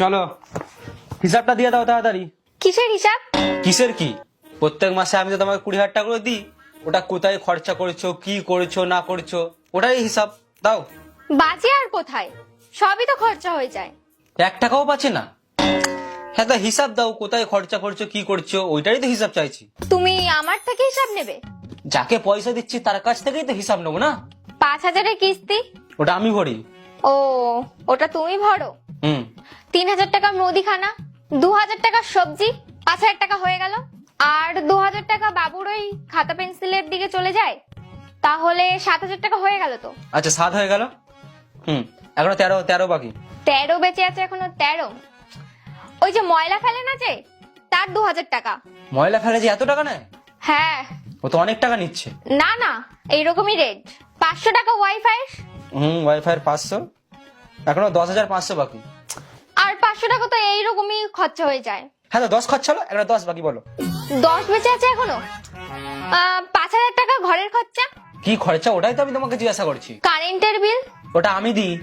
চলো হিসাবটা দিয়ে দাও তাড়াতাড়ি। কিসের হিসাব? কিসের কি? প্রত্যেক মাসে আমি তো তোমাকে 20,000 টাকা করে দিই, ওটা কোথায় খরচা করেছো, কি করেছো না করেছো, ওটাই হিসাব দাও। বাঁচে আর কোথায়, সবই তো খরচা হয়ে যায়। 1 টাকাও পাচ্ছে না। হ্যাঁ, তা হিসাব দাও, কোথায় খরচা করছো কি করছো, ওইটারই তো হিসাব চাইছি। তুমি আমার থেকে হিসাব নেবে? যাকে পয়সা দিচ্ছি তার কাছ থেকেই তো হিসাব নেবো না। 5,000-এর কিস্তি? ওটা আমি ভরি। ও, ওটা তুমি ভরো। 3,000 টাকা মুদিখানা, 2,000 টাকা সবজি, 5,000 টাকা হয়ে গেল। আর 2,000 টাকা বাবুর ওই খাতা পেন্সিলের দিকে চলে যায়, তাহলে 7,000 টাকা হয়ে গেল তো। আচ্ছা 7 হয়ে গেল। এখনো 13 বাকি। 13 বেঁচে আছে এখনো 13। ওই যে ময়লা ফেলে না যে, তার 2,000 টাকা। ময়লা ফেলে যে এত টাকা নেয়? হ্যাঁ। ও তো অনেক টাকা নিচ্ছে। না না, এইরকমই রেট। 500 টাকা ওয়াইফাই। ওয়াইফাই 500, এখনো 10,500 বাকি। আর 500 টাকা তো এইরকমই খরচা হয়ে যায়। হ্যাঁ, তো 10 খরচা হলো, এখনো 10 বাকি, বলো। 10 বেঁচে আছে এখনো। 5,000 টাকা ঘরের খরচা। কি খরচা ওটাই তো আমি তোমাকে জিজ্ঞাসা করছি। কারেন্টের বিল। ওটা আমি দিই।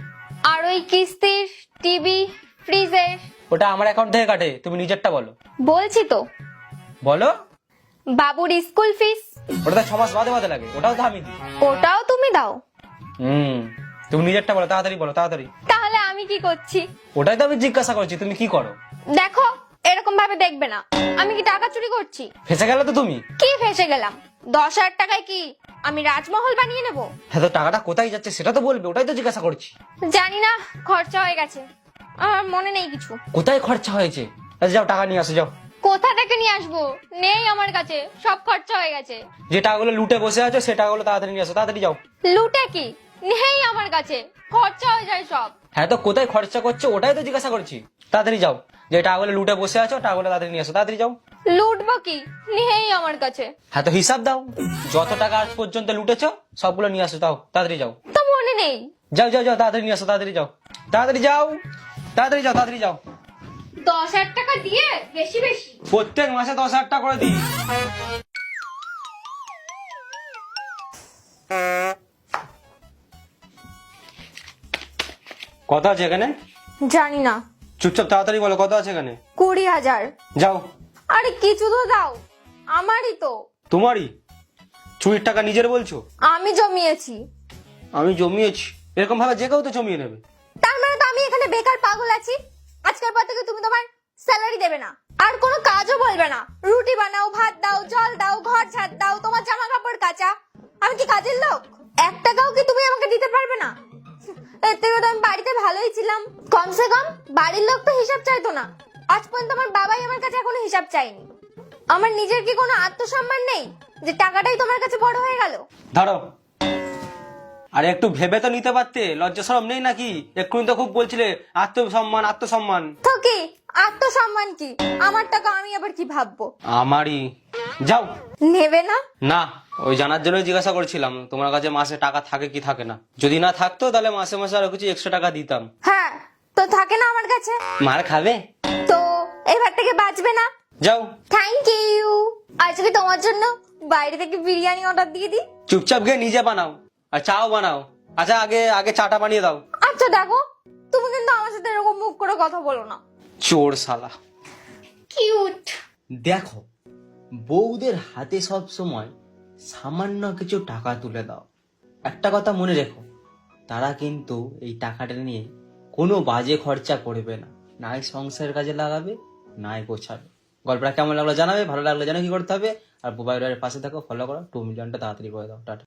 আর ওই কিস্তির টিভি, ফ্রিজের। ওটা আমার অ্যাকাউন্ট থেকে কাটে, তুমি নিজেরটা বলো। বলছি তো। বলো। বাবুর স্কুল ফিস। ওটা তো 6 মাস বাদে বাদে লাগে, ওটাও তো আমি দিই। ওটাও তুমি দাও। তুমি নিজেরটা বলো, তাড়াতাড়ি বলো, তাড়াতাড়ি। তাহলে আমি কি করছি? ওটাই তো আমি জিজ্ঞাসা করছি, তুমি কি করো। দেখো, এরকম ভাবে দেখবে না। আমি কি টাকা চুরি করছি? ফেসে গেলে তো তুমি। কি ফেসে গেলাম? 10,000 টাকায় কি আমি রাজমহল বানিয়ে নেব? হ্যাঁ, তো টাকাটা কোথায় যাচ্ছে সেটা তো বলবে, ওটাই তো জিজ্ঞাসা করছি। জানি না, খরচা হয়ে গেছে, আমার মনে নেই কিছু। কোথায় খরচা হয়েছে? আচ্ছা যাও, টাকা নিয়ে আসো, যাও। কোথা থেকে নিয়ে আসবো? নেই আমার কাছে, সব খরচা হয়ে গেছে। যে টাকাগুলো লুটে বসে আছো সে টাকাগুলো তাড়াতাড়ি নিয়ে আসো, তাড়াতাড়ি যাও। লুটে কি? নেই আমার কাছে, খরচা হয়ে যায় সব। হ্যাঁ, তো কোথায় খরচা করছো ওটাই তো জিজ্ঞাসা করছি, তাড়াতাড়ি যাও। যে টাকাগুলো লুটে বসে আছো টাকাগুলো তাড়াতাড়ি নিয়ে আসো, তাড়াতাড়ি যাও। লুটবো কি? নেই আমার কাছে। হ্যাঁ, তো হিসাব দাও, যত টাকা আজ পর্যন্ত লুটেছো সবগুলো নিয়ে আসো, তাও তাড়াতাড়ি যাও। তো মনে নেই। যাও যাও যাও, তাড়াতাড়ি নিয়ে আসো, তাড়াতাড়ি যাও, তাড়াতাড়ি যাও, তাড়াতাড়ি যাও, তাড়াতাড়ি যাও। 10,000 টাকা দিয়ে বেশি বেশি। প্রত্যেক মাসে 10,000 টাকা করে দিই। কত আছে এখানে? জানি না। চুপচাপ তাড়াতাড়ি বলো, কত আছে এখানে? 20,000। যাও। আরে কিছু তো দাও, আমারই তো। তোমারই? চুরির টাকা নিজের বলছো? আমি জমিয়েছি। আমি জমিয়েছি? এরকম ভাবে যে কেউ তো জমিয়ে নেবে। তার মানে তো আমি এখানে বেকার পাগল আছি। আজকের পর থেকে তুমি তোমার স্যালারি দেবে না, আর কোনো কাজও বলবে না। রুটি বানাও, ভাত দাও, জল দাও, ঘর ঝাড় দাও, তোমার জামা কাপড় কাচা। আমি কি কাজের লোক? 1 টাকাও কি তুমি আমাকে দিতে পারবে না? এর থেকে তো আমি বাড়িতে ভালোই ছিলাম। কমসে কম বাড়ির লোক তো হিসাব চাইতো না। আজ পর্যন্ত আমার বাবাই আমার কাছে এখনো হিসাব চাইনি। আমার নিজের কি কোনো আত্মসম্মান নেই যে টাকাটাই তোমার কাছে বড় হয়ে গেল? ধরো। আরে একটু ভেবে তো নিতে পারতে, লজ্জা শরম নেই নাকি? এক্ষুনি তো খুব বলছিলে আত্মসম্মান আত্মসম্মান। তো কি আত্মসম্মান? কি আমার টাকা আমি আবার কি ভাববো? আমারই। যাও। নেবে না? না, ওই জানার জন্যই জিজ্ঞাসা করছিলাম তোমার কাছে মাসে টাকা থাকে কি থাকে না। যদি না থাকতো তাহলে মাসে মাসে আরো কিছু এক্সট্রা টাকা দিতাম। হ্যাঁ, তো থাকে না আমার কাছে। মার খাবে তো এবার থেকে বাঁচবে না। যাও। Thank you. আজকে তোমার জন্য বাইরে থেকে বিরিয়ানি অর্ডার দিয়ে দিই। চুপচাপ গিয়ে নিজে বানাও, আর চাও বানাও। আচ্ছা আগে আগে চাটা বানিয়ে দাও। আচ্ছা দেখো, তুমি কিন্তু আমার সাথে এরকম মুখ করে কথা বলো না। চোর শালা। কিউট। দেখো, বউদের হাতে সব সময় সামান্য কিছু টাকা তুলে দাও। একটা কথা মনে রেখো, তারা কিন্তু এই টাকাটা নিয়ে কোনো বাজে খরচা করবে না, নাই সংসারের কাজে লাগাবে নাই গোছাবে। গল্পটা কেমন লাগলো জানাবে, ভালো লাগলো জানো কি করতে হবে। আর মোবাইলের পাশে থাকো, ফলো করো, 2 মিলিয়নটা তাড়াতাড়ি করে দাও। টাটা।